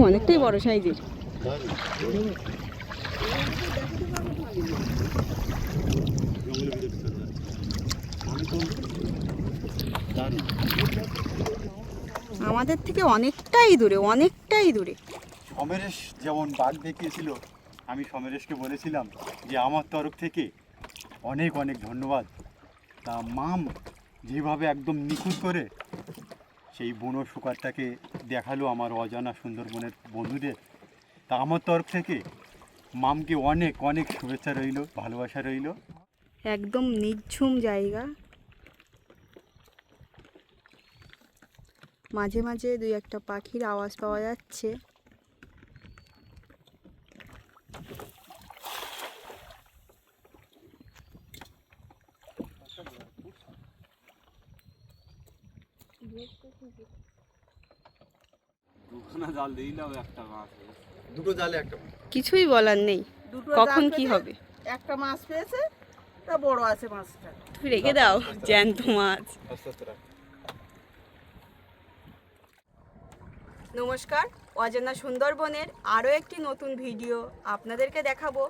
অনেকটাই বড় সাইজের। আমাদের থেকে অনেকটাই দূরে, অনেকটাই দূরে। সমরেশ যেমন বাঘ দেখিয়েছিল, আমি সমরেশকে বলেছিলাম যে আমার তরফ থেকে অনেক অনেক ধন্যবাদ। তা মাম যেভাবে একদম নিখুঁত করে সেই বুনো শুকারটাকে দেখালো আমার অজানা সুন্দরবনের বন্ধুদের, তা আমার তরফ থেকে মামকে অনেক অনেক শুভেচ্ছা রইল, ভালোবাসা রইল। একদম নিঝুম জায়গা, মাঝে মাঝে দুই একটা পাখির আওয়াজ পাওয়া যাচ্ছে। দুটো জালে একটা কিছুই বলার নেই, কখন কি হবে। একটা মাছ পেয়েছে, তা বড় আছে মাছটা। তুমি রেখে দাও, জ্যান্ত মাছ। নমস্কার, অজানা সুন্দরবনের আরও একটি নতুন ভিডিও আপনাদেরকে দেখাবো।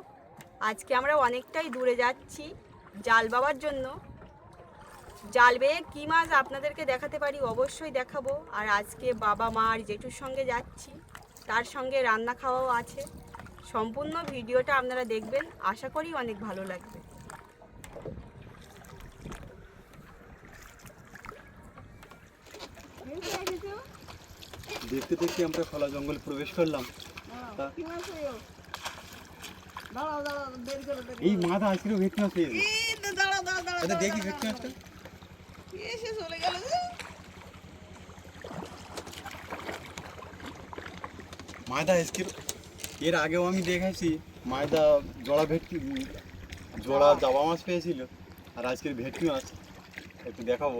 আজকে আমরা অনেকটাই দূরে যাচ্ছি জাল বাবার জন্য। জাল বেয়ে কী মাছ আপনাদেরকে দেখাতে পারি অবশ্যই দেখাবো। আর আজকে বাবা মা আর জেঠুর সঙ্গে যাচ্ছি, তার সঙ্গে রান্না খাওয়াও আছে। সম্পূর্ণ ভিডিওটা আপনারা দেখবেন, আশা করি অনেক ভালো লাগবে। দেখতে দেখতে আমরা খোলা জঙ্গলে প্রবেশ করলাম। এই মাথা আজকেও ভেটকি মাছ পেয়েছে। দেখি ভেটকি মাছটা চলে গেল। মায়দা আজকে এর আগেও আমি দেখেছি মায়দা জোড়া ভেটকি, জোড়া জাবা মাছ পেয়েছিল, আর আজকের ভেটকি মাছ একটু দেখাবো।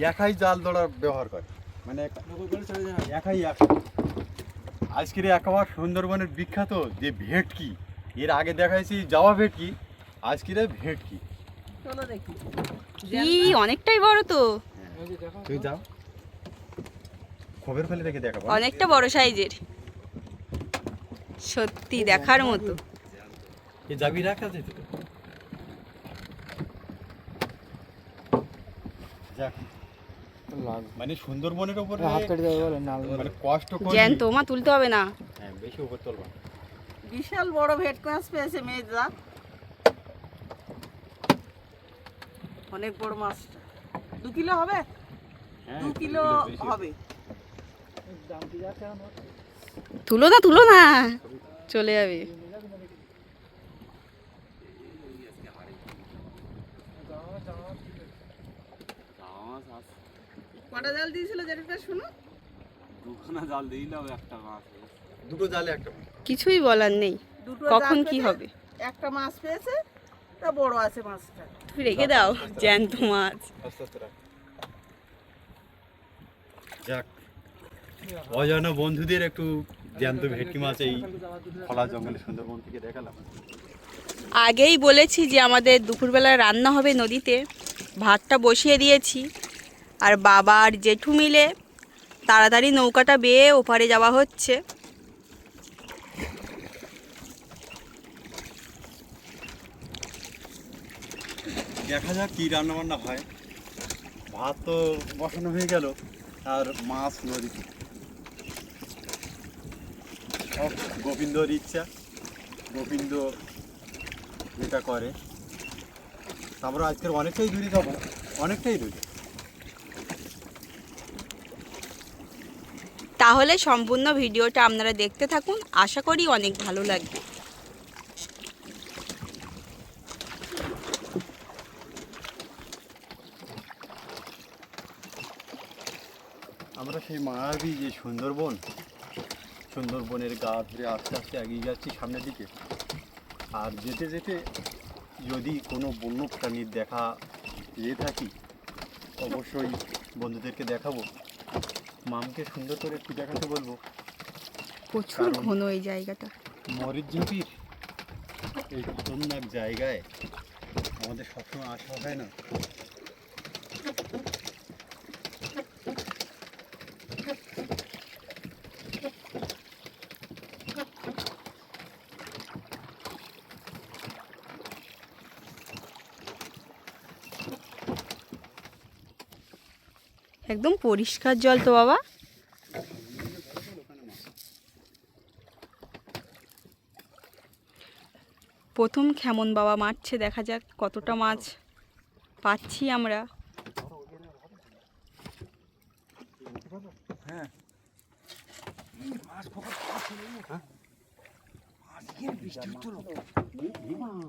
একাই জাল ধরা ব্যবহার করে, মানে একাই আজকের একেবারে সুন্দরবনের বিখ্যাত যে ভেটকি, এর আগে দেখাইছি জাবা ভেটকি, আজকের ভেটকি। চলো দেখি। অনেকটাই বড় তো। তুই যাও, খবর ফেলে দেখে দেখাবো। অনেকটা বড় সাইজের, সত্যি দেখার মতো। এই যাবি রাখা যেত। মানে সুন্দরবনের উপরে মানে কষ্ট করে জ্যান্ত মা তুলতে হবে না। হ্যাঁ, বেশি উপর তুলবা। বিশাল বড় ভেটকি মাছ পেয়েছে মেজদা, অনেক বড় মাছটা। 2 কিলো হবে, 2 কিলো হবে। তুলো না, তুলো না, চলে যাবে। কটা জাল দিয়েছিল যেটা শুনো? দুখানা জাল দিইলাম, একটা মাছ, দুটো জালে একটা মাছ। কিছুই বলার নেই, কখন কি হবে। একটা মাছ পেয়েছে, তা বড় আছে মাছটা। তুমি রেখে দাও, জ্যান্ত মাছ। যাক, অজানা বন্ধুদের একটু জ্যান্ত ভেটকি মাছ এই খোলা জঙ্গলে সুন্দরবন থেকে দেখালাম। আগেই বলেছি যে আমাদের দুপুরবেলা রান্না হবে নদীতে, ভাতটা বসিয়ে দিয়েছি। আর বাবা আর জেঠু মিলে তাড়াতাড়ি নৌকাটা বেয়ে ওপারে যাওয়া হচ্ছে। দেখা যাক কি রান্না বান্না হয়। ভাত তো বসানো হয়ে গেল, আর মাছ নদীতে। সব গোবিন্দর ইচ্ছা, গোবিন্দ যেটা করে। আমরা আজকের অনেকটাই দূরে যাবো, অনেকটাই দূরে। তাহলে সম্পূর্ণ ভিডিওটা আপনারা দেখতে থাকুন, আশা করি অনেক ভালো লাগবে। আমরা সেই মায়াবী যে সুন্দরবন, সুন্দরবনের গা ধরে আস্তে আস্তে এগিয়ে যাচ্ছি সামনের দিকে। আর যেতে যেতে যদি কোনো বন্য প্রাণীর দেখা পেয়ে থাকি, অবশ্যই বন্ধুদেরকে দেখাবো। মামকে সুন্দর করে একটু দেখাতে বলবো। প্রচুর ঘন এই জায়গাটা। মরিচঝাপির এই খতরনাক জায়গায় আমাদের সবসময় আসা হয় না। একদম পরিষ্কার জল তো বাবা। প্রথম খেমন বাবা মারছে, দেখা যাক কতটা মাছ পাচ্ছি আমরা।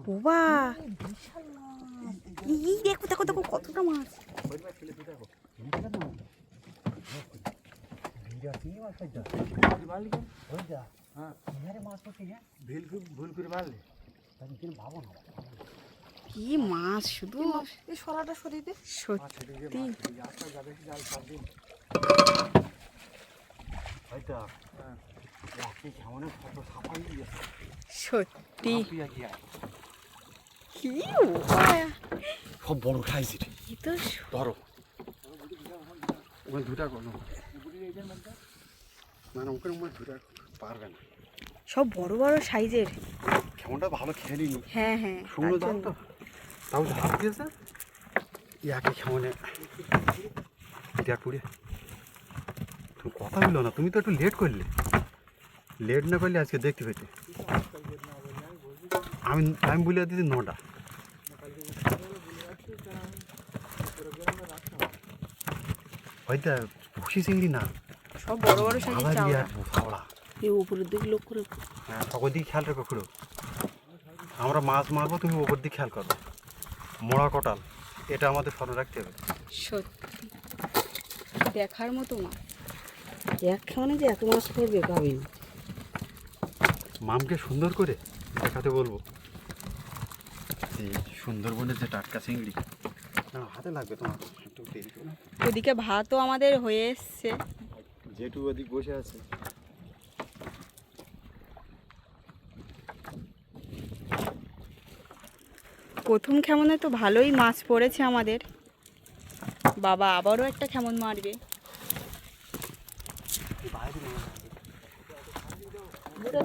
বাবা এই দেখো দেখো দেখো কতটা মাছ। কি মাছ শুধু, এই সরাটা সরিয়ে দে। সত্যি সত্যি কি বাবা, সব বড় খাইছি এ তো ধরো ওখানে দুটা কোনো মানে ওখানে আমার দুটা পারবে না। সব বড় বড় সাইজের। কেমনটা ভালো খেয়ে নিই। হ্যাঁ হ্যাঁ শুকনো দাম তো তাও হাত দিয়েছে ইয়াকে কেমনে এটা করে তুমি কথা বললো না, তুমি তো একটু লেট করলে, লেট না করলে আজকে দেখতে পেতে। আমি আমি বলে দিচ্ছি 9টা। হয়তো ভুসি চিংড়ি না, সব বড় বড় সাইজের আবার চাওড়া। হাওড়া। এই উপরের দিকে লক্ষ্য রেখো। হ্যাঁ সকল দিকে খেয়াল রেখো খুঁড়ো। আমরা মাছ মারবো, তুমি ওপর দিকে খেয়াল করো। মোড়া কটাল এটা আমাদের স্মরণ রাখতে হবে। সত্যি দেখার মতো মাছ। এক খাওয়ানে যে এত মাছ পড়বে পাবিন। মামকে সুন্দর করে দেখাতে বলবো এই সুন্দরবনের যে টাটকা চিংড়ি। না হাতে লাগবে তোমার, একটু দেরি করো। ওদিকে ভাতও আমাদের হয়ে এসছে। জেঠু ওদিক বসে আছে। প্রথম খেমনে তো ভালোই মাছ পড়েছে আমাদের। বাবা আবারও একটা খেমন মারবে।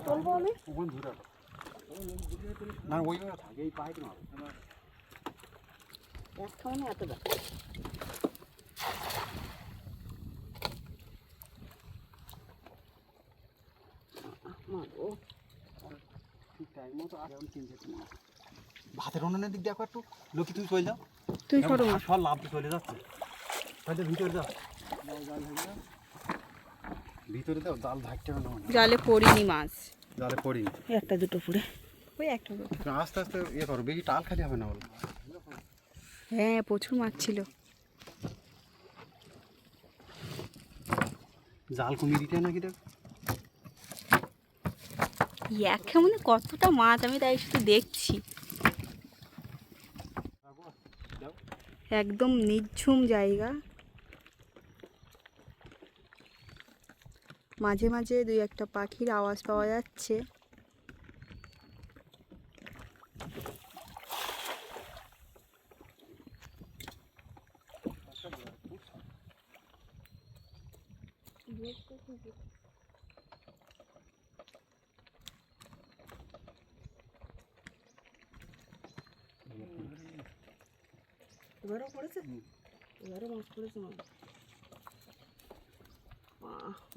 তুলবো আমি। না ওই থাকে এই পাইতে না এক খাওয়ানে এতটা। ভাতের অন্যান্য দিক দেখো একটু, লক্ষ্মী তুমি চলে যাও। তুই সরো মা। সব লাভ চলে যাচ্ছে, তাহলে ভিতরে যাও, ভিতরে দাও জাল ভাগতে হবে না। জালে পড়িনি মাছ। জালে পড়িনি, একটা দুটো ফুড়ে। ওই একটা দুটো। তুমি আস্তে আস্তে ইয়ে করো, বেশি টাল খালি হবে না বলো। হ্যাঁ প্রচুর মাছ ছিল। জাল কমিয়ে দিতে হয় নাকি দেখ। এক খেমনে কতটা মাছ আমি তাই শুধু দেখছি। একদম নিঝুম জায়গা, মাঝে মাঝে দুই একটা পাখির আওয়াজ পাওয়া যাচ্ছে। এবারও পড়েছে, এবারও মাছ পড়েছে।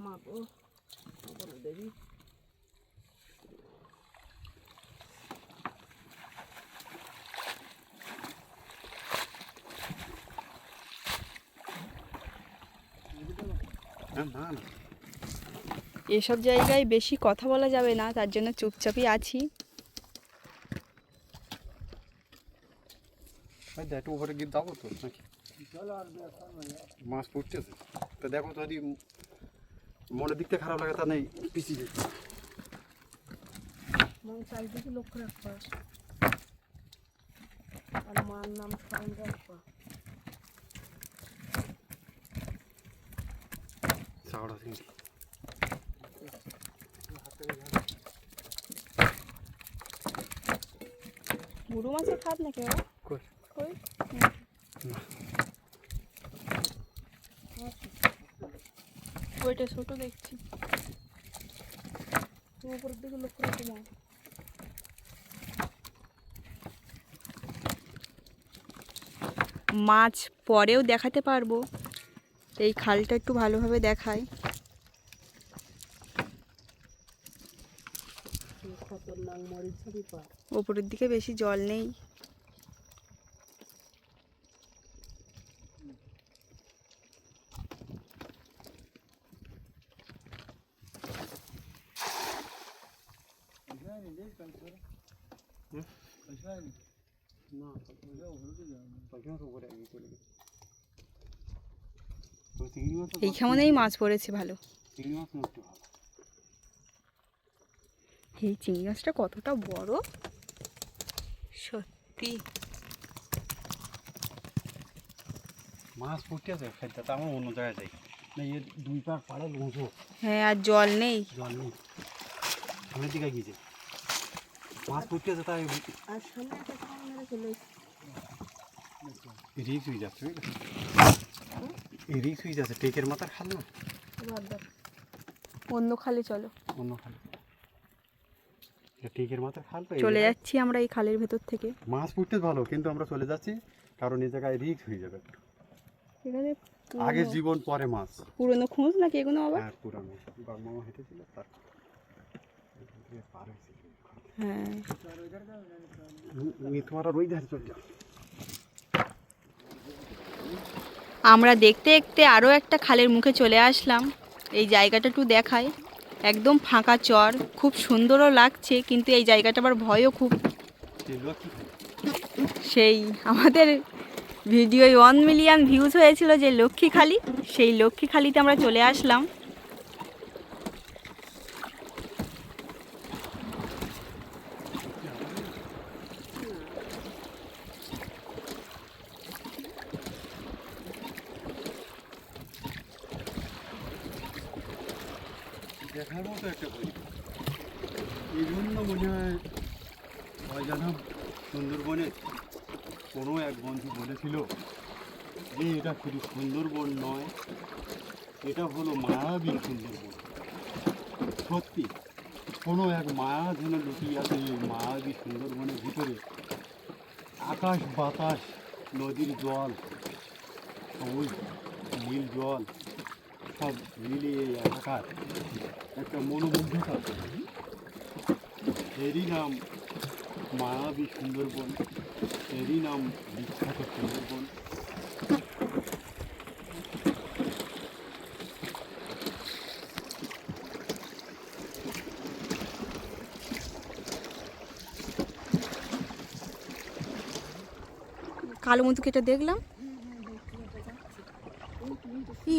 মা গো দেবী। না না এসব জায়গায় বেশি কথা বলা যাবে না, তার জন্য চুপচাপই আছি। ভাই একটু উপরে গিয়ে যাবো তো নাকি, মাছ পড়তেছে তো দেখো, তো যদি মনের দিকটা খারাপ লাগে তা নেই পিছিয়ে যেতে। চারিদিকে লক্ষ্য রাখবা আর মার নাম স্মরণ রাখবা। চাওড়া চিংড়ি বুড়ো মাছের খাত নাকি বাবা? কই? কই? ওইটা ছোট দেখছি। উপরের দিকে লক্ষ্য রাখো মা। মাছ পরেও দেখাতে পারবো, এই খালটা একটু ভালোভাবে দেখায়। খতরনাক মরিচঝাড়ি পা। ওপরের দিকে বেশি জল নেই। এইখানেই মাছ পড়েছে ভালো। এই চিংড়ি মাছটা কতটা বড় সত্যি। মাছ পড়তে আছে খাইতে, তা আমার অন্য জায়গায় যাই না, এর দুই পার পাড়ে লুঁজো, হ্যাঁ, আর জল নেই। জল নেই, সামনের দিকে গিয়েছে মাছ পড়তে আছে, তাই আর সামনে একটা খাল মেরে চলে এসেছে। রিক্স হয়ে যাচ্ছে, এই রিক্স হয়ে যাচ্ছে, টেকের মাথার খাল না, অন্য খালে চলো। অন্য খাল, টেকের মাথার খাল। তো চলে যাচ্ছি আমরা এই খালের ভেতর থেকে। মাছ পড়তে ভালো, কিন্তু আমরা চলে যাচ্ছি কারণ এই জায়গায় রিক্স হয়ে যাবে। এখানে আগে জীবন পরে মাছ। পুরনো খোঁজ নাকি এগুলো আবার? হ্যাঁ, পুরানো বাবা হেঁটেছিল তার পার হয়েছে। হ্যাঁ, তোমার আর ওই ধারে চলে যাও। আমরা দেখতে দেখতে আরও একটা খালের মুখে চলে আসলাম। এই জায়গাটা একটু দেখায়, একদম ফাঁকা চর, খুব সুন্দরও লাগছে, কিন্তু এই জায়গাটা আবার ভয়ও খুব। সেই আমাদের ভিডিওয় 1 মিলিয়ন ভিউজ হয়েছিল যে লক্ষ্মীখালি, সেই লক্ষ্মীখালিতে আমরা চলে আসলাম। দেখার মতো একটা বই, এই জন্য মনে হয় অজানা সুন্দরবনে কোনো এক বন্ধু বলেছিল যে এটা শুধু সুন্দরবন নয়, এটা হলো মায়াবী সুন্দরবন। সত্যি কোনো এক মায়া যেন লুকিয়ে আছে এই মায়াবী সুন্দরবনের ভিতরে। আকাশ বাতাস, নদীর জল, সবুজ নীল জল, সব মিলিয়ে এই এলাকার একটা মনোমুগ্ধতা। এরই নাম মায়াবী সুন্দরবন, এরই নাম বিখ্যাত সুন্দরবন। কালো মধুকে এটা দেখলাম, ই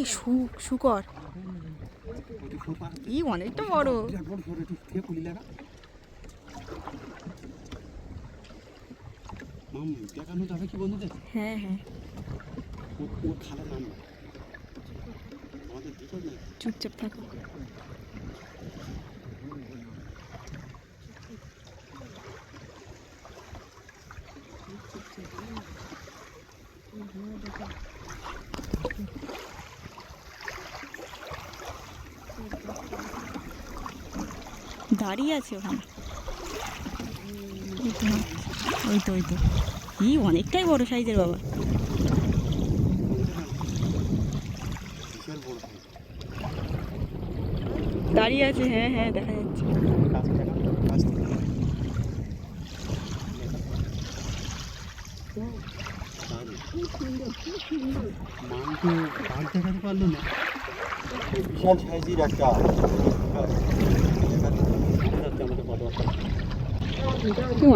শুকর, ই অনেকটা বড়। দেখানো যাবে কি বন্ধুদের? হ্যাঁ হ্যাঁ, ও খালার নাম আমাদের দিকে না, চুপচাপ থাকো। দাঁড়িয়ে আছে ওখানে, ওই তো ওই তো, ই অনেকটাই বড় সাইজের বাবা। বিশাল বড় সাইজ। দাঁড়িয়ে আছে, হ্যাঁ হ্যাঁ দেখা যাচ্ছে। কাছে দেখা, কাছ থেকে মানকে বাঘ দেখাতে পারলো না, বিশাল সাইজের একটা আমাদের কথাবার্তা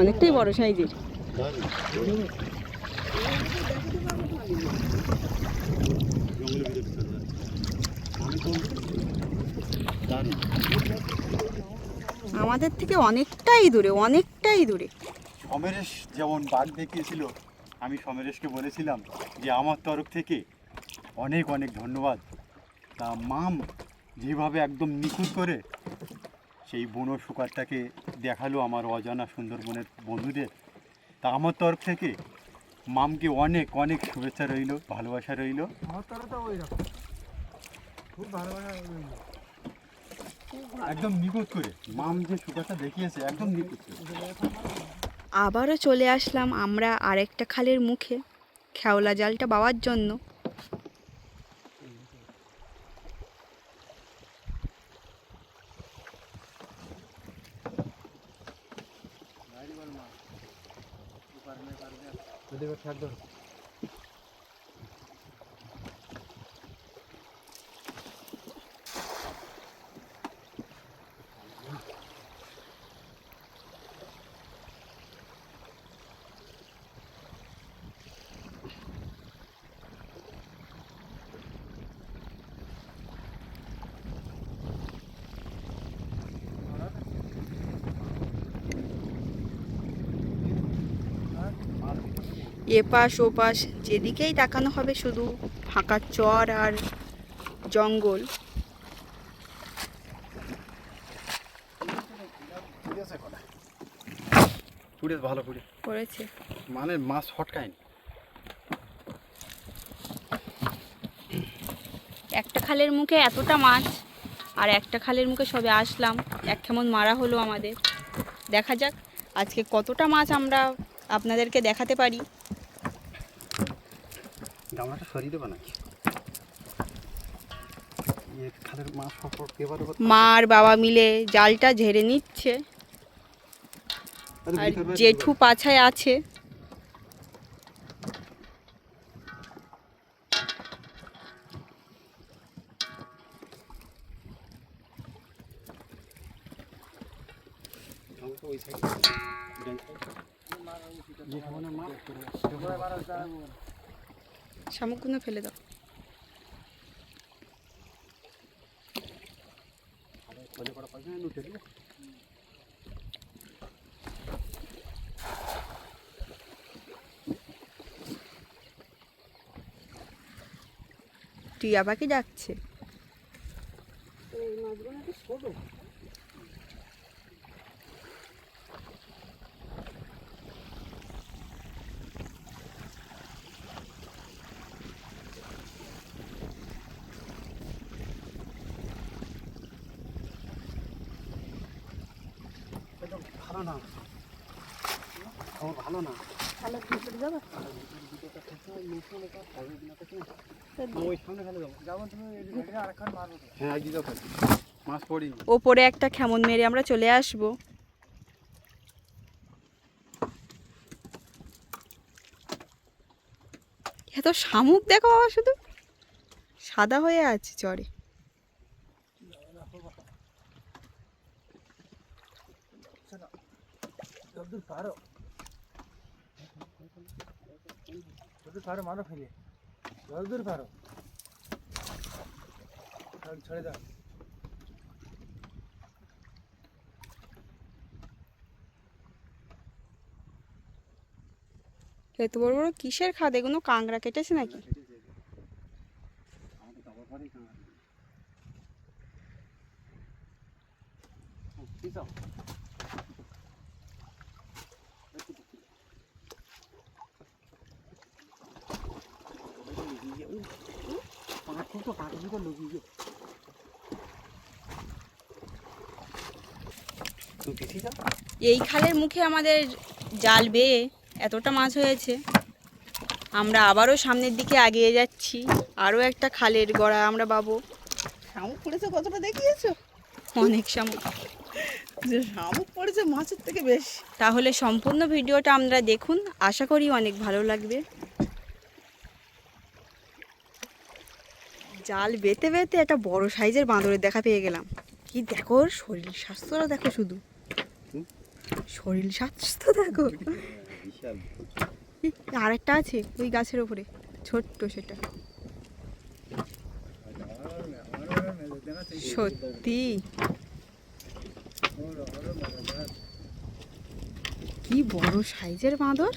অনেকটাই বড় সাইজের। জঙ্গলের ভিতরে চলে যাচ্ছে। আমি তো দারুণ, আমাদের থেকে অনেকটাই দূরে, অনেকটাই দূরে। সমরেশ যেমন বাঘ দেখিয়েছিল, আমি সমরেশকে বলেছিলাম যে আমার তরফ থেকে অনেক অনেক ধন্যবাদ। তা মাম যেভাবে একদম নিখুঁত করে সেই বনো শুকারটাকে দেখালো আমার অজানা সুন্দরবনের বন্ধুদের, তা আমার তরফ থেকে মামকে অনেক অনেক শুভেচ্ছা রইল, ভালোবাসা রইল। আমার তরফ ওই রকম খুব ভালোবাসা রইল। একদম নিখুঁত করে মাম যে শুকারটা দেখিয়েছে, একদম নিখুঁত করে। আবারও চলে আসলাম আমরা আরেকটা খালের মুখে খেওলা জালটা বাওয়ার জন্য। এপাশ ওপাশ যেদিকেই তাকানো হবে শুধু ফাঁকা চর আর জঙ্গল। ভালো করে পড়েছে মানে মাছ হটকায়নি। একটা খালের মুখে এতটা মাছ, আর একটা খালের মুখে সবে আসলাম, এক কেমন মারা হলো আমাদের। দেখা যাক আজকে কতটা মাছ আমরা আপনাদেরকে দেখাতে পারি। গামলাটা সরিয়ে দেবো নাকি? খালের মাছ মা আর বাবা মিলে জালটা ঝেড়ে নিচ্ছে, আর জেঠু পাছায় আছে। শামুকগুলো ফেলে দাও। টিয়া পাখি ডাকছে। ভালো না, ভালো না। ওপরে একটা খেমন মেরে আমরা চলে আসবো। এত শামুক দেখো বাবা, শুধু সাদা হয়ে আছে চরে। মারো ফেলে যতদূর পারো ছেড়ে দাও। এত বড় বড় কিসের খাদ? এগুলো কাঁকড়া কেটেছে নাকি? এই খালের মুখে আমাদের জাল বেয়ে এতটা মাছ হয়েছে, আমরা আবারও সামনের দিকে এগিয়ে যাচ্ছি। আরও একটা খালের গড়া আমরা পাবো। শামুক পড়েছে কতটা দেখিয়েছো? অনেক শামুক, যে শামুক পড়েছে মাছের থেকে বেশি। তাহলে সম্পূর্ণ ভিডিওটা আমরা দেখুন, আশা করি অনেক ভালো লাগবে। জাল বেতে বেতে একটা বড় সাইজের বাঁদরের দেখা পেয়ে গেলাম। কি দেখো ওর শরীর স্বাস্থ্যটা দেখো, শুধু শরীর স্বাস্থ্য দেখো। আরেকটা আছে ওই গাছের ওপরে, ছোট্ট সেটা। সত্যি কি বড় সাইজের বাঁদর।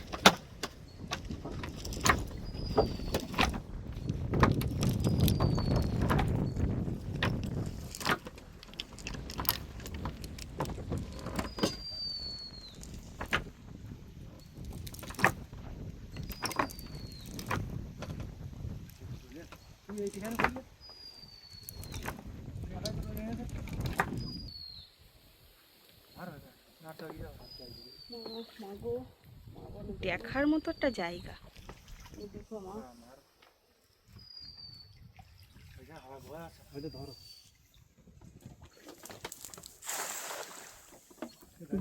দেখার মতো একটা জায়গা।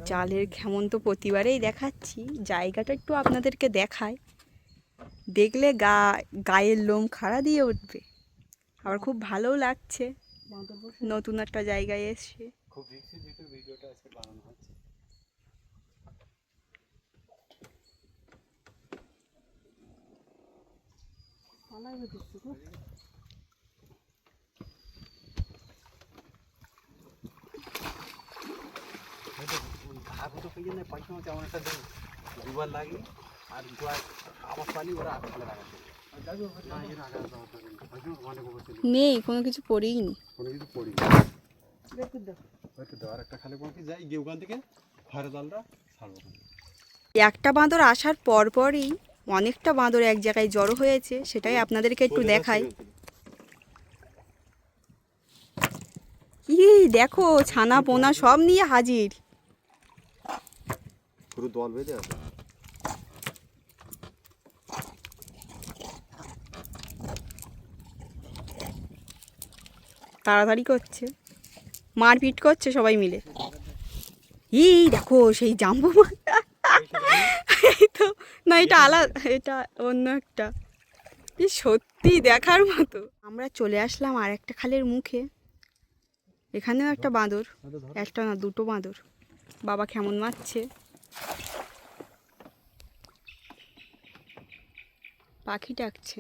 জালের খেমন তো প্রতিবারেই দেখাচ্ছি, জায়গাটা একটু আপনাদেরকে দেখায়। দেখলে গায়ের লোম খাড়া দিয়ে উঠবে, আবার খুব ভালোও লাগছে বাঁদর বসে নতুন একটা জায়গায় এসে। খুব রিক্সের ভিতর ভিডিওটা আজকে বানানো হচ্ছে। পালাই বেঁধেছে গো। ঘা ঘুটো পেয়ে না পয়সা মতো এমন একটা দেয় দুবার লাগে আর আবার পানি ওরা আগে ফেলে রাখাচ্ছে না এর আগে অনেক অবস্থা নেই, কোনো কিছু পড়েই নি। কোনো কিছু পড়ি দেখি দাও হয়তো দেওয়ার একটা খালে পড়ে যাই গিয়ে ওখান থেকে খয়রা জালটা ছাড়বো। একটা বাঁদর আসার পরপরই অনেকটা বাঁদর এক জায়গায় জড়ো হয়েছে, সেটাই আপনাদেরকে একটু দেখাই। কি দেখো, ছানা পোনা সব নিয়ে হাজির। পুরো দল বেঁধে আছে। তাড়াতাড়ি করছে, মারপিট করছে সবাই মিলে। এই দেখো সেই জাম্বো মাছটা। এই তো না, এটা আলাদা, এটা অন্য একটা। কি সত্যি দেখার মতো। আমরা চলে আসলাম আর একটা খালের মুখে। এখানেও একটা বাঁদর, একটা না দুটো বাঁদর। বাবা কেমন মারছে, পাখি ডাকছে।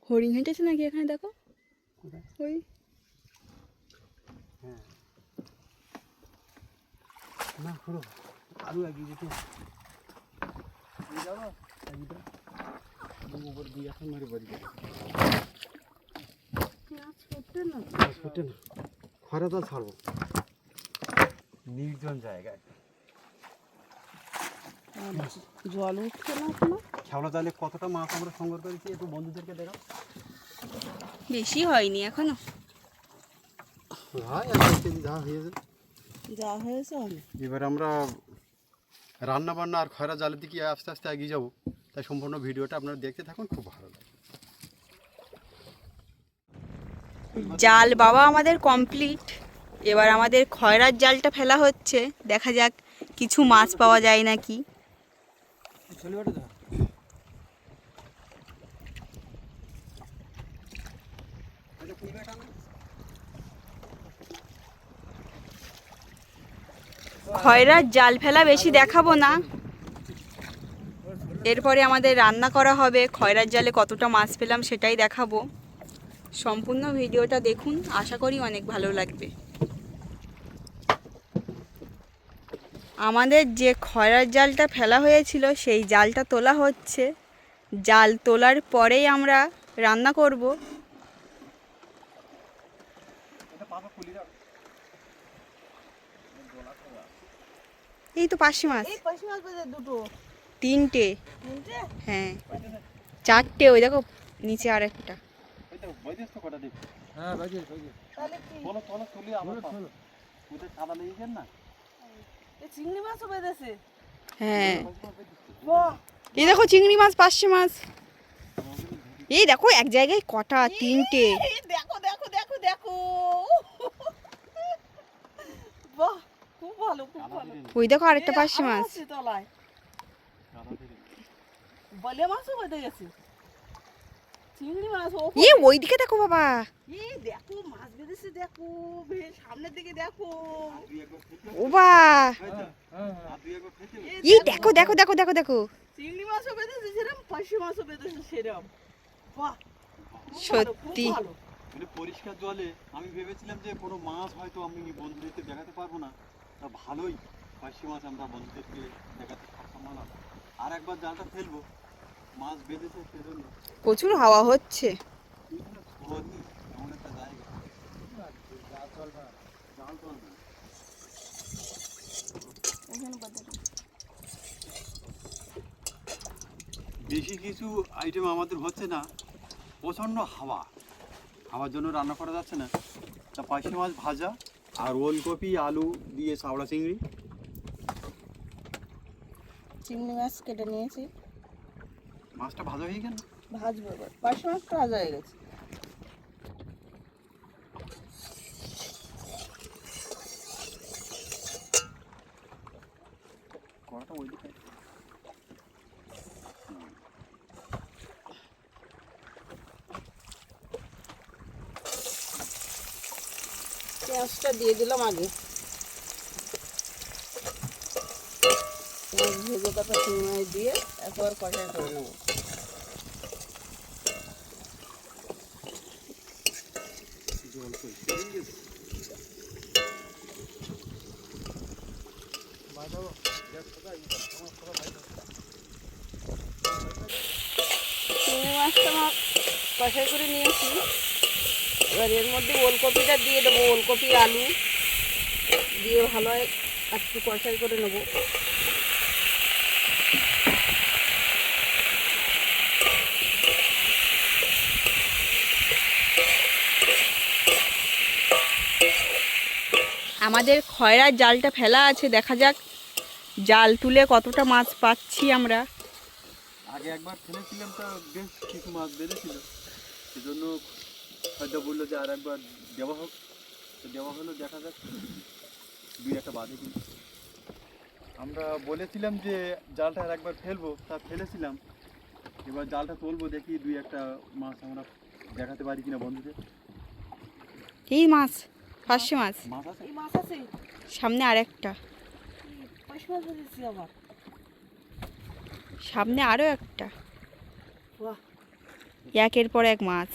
হরিণ হেঁটেছে নাকি এখানে, দেখো ওই। হ্যাঁ না পুরো আলু এগিয়ে যেতে যাবো উপর দিয়ে এখন মারি বাড়ি যাবো ছোটে না খয়রা জাল ছাড়বো নির্জন জায়গায়। জল উঠছে না এখনো। খেওলা জালে কতটা মাছ আমরা সংগ্রহ করেছি একটু বন্ধুদেরকে দেখাও। বেশি হয়নি এখনো। হ্যাঁ 1 কেজি যা হয়েছে। যা হয়েছে অনেক। এবার আমরা রান্না বান্না আর খয়রা জালের দিকে আস্তে আস্তে এগিয়ে যাবো, তাই সম্পূর্ণ ভিডিওটা আপনারা দেখতে থাকুন, খুব ভালো লাগে। জাল বাবা আমাদের কমপ্লিট। এবার আমাদের খয়রার জালটা ফেলা হচ্ছে, দেখা যাক কিছু মাছ পাওয়া যায় নাকি। ছোলে বাটে দাও খয়রার জাল ফেলা বেশি দেখাবো না, এরপরে আমাদের রান্না করা হবে। খয়রার জালে কতটা মাছ পেলাম সেটাই দেখাবো। সম্পূর্ণ ভিডিওটা দেখুন, আশা করি অনেক ভালো লাগবে। আমাদের যে খয়রার জালটা ফেলা হয়েছিল সেই জালটা তোলা হচ্ছে। জাল তোলার পরেই আমরা রান্না করব। এই তো পার্শে মাছ, এই পাশে মাছ বেঁধে দুটো 3টে, তিনটে। হ্যাঁ 4টে, ওই দেখো নিচে আর একটা। হ্যাঁ বাজে তাহলে কি এই চিংড়ি মাছও বেঁধেছে। হ্যাঁ বাহ, এই দেখো চিংড়ি মাছ, পার্শে মাছ। এই দেখো এক জায়গায় কটা, 3টে। এই দেখো দেখো দেখো দেখো। বাহ, খুব ভালো খুব ভালো। ওই দেখো আরেকটা এই পার্শে আরো মাছ। আছে তলায়। বলে মাছও বেঁধে গেছে। চিংড়ি মাছ ও ওইদিকে দেখো বাবা, এই দেখো মাছ বেঁধেছে, দেখো বেশ সামনের দিকে দেখো। ও বা, এই দেখো দেখো দেখো দেখো দেখো। চিংড়ি মাছও বেঁধেছে সেরকম, পার্শে মাছও বেঁধেছে সেরকম। বাহ, খুব ভালো, খুব সত্যি। ভালো। মানে পরিষ্কার জলে আমি ভেবেছিলাম যে কোনো মাছ হয়তো আমি বন্ধুদেরকে দেখাতে পারবো না, তা ভালোই পার্শে মাছ আমরা বন্ধুদেরকে দেখাতে সক্ষম হলাম। আর একবার জালটা ফেলবো, মাছ বেঁধেছে সেজন্য। প্রচুর হাওয়া হচ্ছে। এমন একটা জায়গা জাল চলবে না। বেশি কিছু আইটেম আমাদের হচ্ছে না, প্রচণ্ড হাওয়ার জন্য রান্না করা যাচ্ছে না। তা পার্শে মাছ ভাজা আর ওলকপি আলু দিয়ে চাওড়া চিংড়ি। চিংড়ি মাছ কেটে নিয়েছি, মাছটা ভাজা হয়ে গেল, ভাজবো এবার। পার্শে মাছটা ভাজা হয়ে গেছে। পেঁয়াজটা দিয়ে দিলাম আগে, পেঁয়াজ ভেজে তারপর চিংড়ি মাছ দিয়ে একবার কষাই করে নেবো। চিংড়ি মাছটা আমার কষাই করে নিয়েছি, এবার এর মধ্যে ওলকপিটা দিয়ে দেবো, ওলকপি আলু দিয়ে ভালো একটু কষাই করে নেবো। আমাদের খয়রার জালটা ফেলা আছে, দেখা যাক জাল তুলে কতটা মাছ পাচ্ছি আমরা। আগে একবার ফেলেছিলাম, তা বেশ কিছু মাছ বেঁধেছিল, সেজন্য হয়তো বললো যে আর একবার দেওয়া হোক, তো দেওয়া হলো, দেখা যাক দুই একটা বাদে। কিন্তু আমরা বলেছিলাম যে জালটা আর একবার ফেলবো, তা ফেলেছিলাম, এবার জালটা তুলবো, দেখি দুই একটা মাছ আমরা দেখাতে পারি কিনা বন্ধুদের। এই মাছ, পার্শে মাছ, মাছ আছে? এই মাছ আছে, সামনে আরেকটা, পার্শে মাছ ভেজেছি আবার। সামনে আরও একটা, বাহ, একের পর এক মাছ।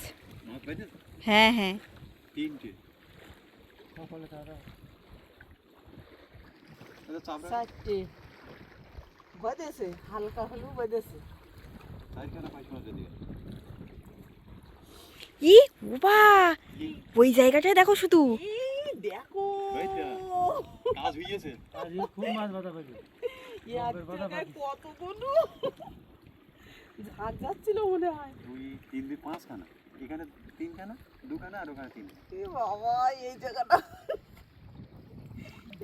মাছ বেঁধেছে? হ্যাঁ হ্যাঁ, তিনটে। কপালে দাদা আচ্ছা, চাপড়া চারটে বেঁধেছে, হালকা হলেও বেঁধেছে। চারখানা পাঁচ মাছ দিয়ে। ই বাবা, ওই জায়গাটায় দেখো শুধু। এই দেখো, হয়েছে? কাজ হয়েছে। আজকে খুব মাছ বাঁধা পাইছে। এক জায়গায় কতগুলো ঝাঁক যাচ্ছিল মনে হয়। দুই তিন দুই পাঁচখানা, এখানে তিনখানা, দুখানা আর ওখানে তিন। এ বাবা, এই জায়গাটা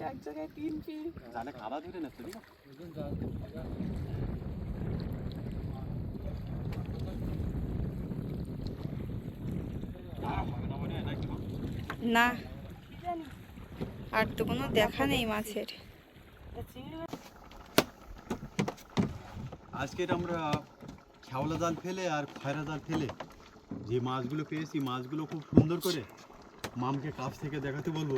এক জায়গায় 3 পিস। জালে খাওয়া ধরে না তো? একদম জাল না, কি জানি, আর তো কোনো দেখা নেই মাছের। চিংড়ি মাছ আজকের আমরা খেওলা জাল ফেলে আর খয়রা জাল ফেলে যে মাছগুলো পেয়েছি, মাছগুলো খুব সুন্দর করে মামকে কাছ থেকে দেখাতে বলবো।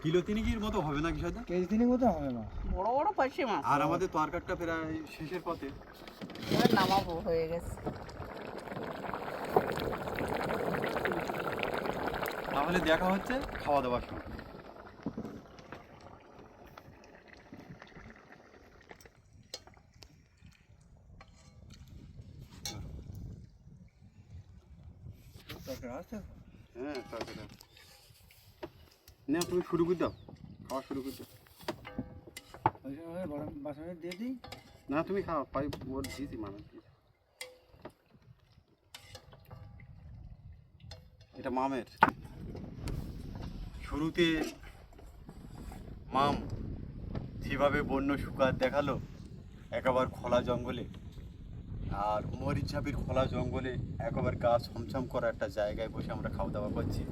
কিলো তিনিকের মতো হবে না কি সাদা? কেজি তিনেক মতো হবে মা। বড় বড় পার্শে মাছ। আর আমাদের তরকারটা প্রায় শেষের পথে। এবার নামাবো, হয়ে গেছে। তাহলে দেখা হচ্ছে খাওয়া দাওয়ার সময়। হ্যাঁ, তরকারি না, তুমি শুরু করে দাও, খাওয়া শুরু করে দাও। বাসনে দিয়ে দিই। না, তুমি খাও, পাই ওর দিয়েছি মানুষ। এটা মামের। শুরুতে মাম যেভাবে বন্য শুকার দেখালো একেবারে খোলা জঙ্গলে, আর মরিচঝাপির খোলা জঙ্গলে একেবারে গা ছমছম করা একটা জায়গায় বসে আমরা খাওয়া দাওয়া করছি,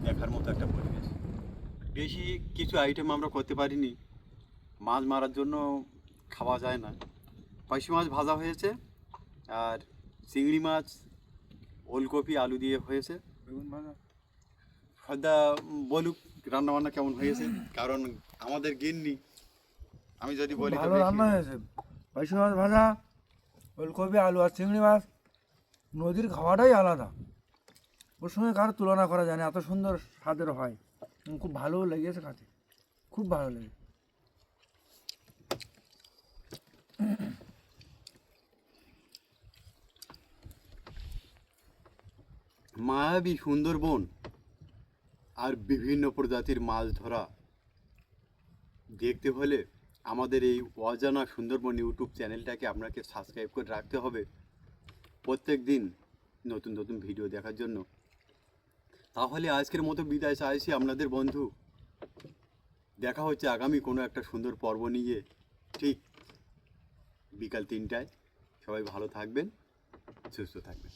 দেখার মতো একটা পরিবেশ। বেশি কিছু আইটেম আমরা করতে পারিনি, মাছ মারার জন্য খাওয়া যায় না। পার্শে মাছ ভাজা হয়েছে, আর চিংড়ি মাছ ওলকপি আলু দিয়ে হয়েছে। বেগুন ভাজা। হয়তো বলুক রান্নাবান্না কেমন হয়েছে, কারণ আমাদের গিন্নি, আমি যদি বলি তো ভালো বেশি- রান্না হয়েছে। পার্শে মাছ ভাজা, ওলকপি আলু আর চিংড়ি মাছ। নদীর খাওয়াটাই আলাদা, ওর সঙ্গে কারো তুলনা করা যায় না, এত সুন্দর স্বাদের হয়। খুব ভালো লেগেছে খেতে, খুব ভালো লেগেছে। মায়াবী সুন্দরবন আর বিভিন্ন প্রজাতির মাছ ধরা দেখতে হলে আমাদের এই অজানা সুন্দরবন ইউটিউব চ্যানেলটাকে আপনাকে সাবস্ক্রাইব করে রাখতে হবে, প্রত্যেক দিন নতুন নতুন ভিডিও দেখার জন্য। তাহলে আজকের মতো বিদায় চাইছি আপনাদের বন্ধু। দেখা হচ্ছে আগামী কোনো একটা সুন্দর পর্ব নিয়ে, ঠিক বিকাল 3টায়। সবাই ভালো থাকবেন, সুস্থ থাকবেন।